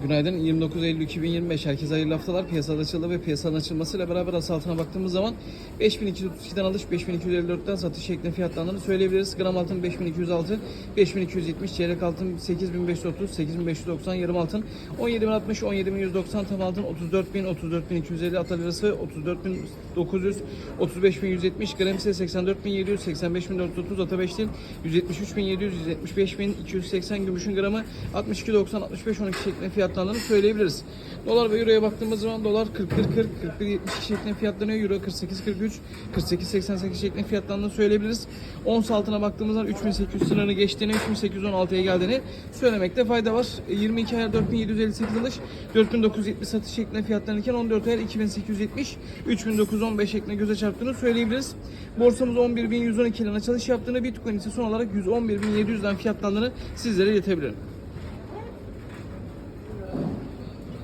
Günaydın. 29 Eylül 2025. Herkese hayırlı haftalar. Piyasada açıldı ve piyasanın açılmasıyla beraber as altına baktığımız zaman 5232'den alış, 5254'ten satış şeklinde fiyatlandığını söyleyebiliriz. Gram altın 5206, 5270, çeyrek altın 8530, 8590, yarım altın 17060, 17190, tam altın 34000, 34250, at lirası 34900, 35170, gram ise 84700, 85430, ata 5 değil 173700, 175280, gümüşün gramı 6290, 6512 şeklinde fiyatlandığını söyleyebiliriz. Dolar ve euroya baktığımız zaman dolar 41.40, 41.72 şeklinde fiyatlanıyor. Euro 48.43, 48.88 şeklinde fiyatlandığını söyleyebiliriz. Ons altına baktığımız zaman 3800 sınırını geçtiğini, 3816'ya geldiğini söylemekte fayda var. 22 ayar 4758 alış, 4970 satış şeklinde fiyatlanırken 14 ayar 2870, 3915 şeklinde göze çarptığını söyleyebiliriz. Borsamız 11.112 ile açılış yaptığını, Bitcoin ise son olarak 111.700'den fiyatlandığını sizlere iletebilirim.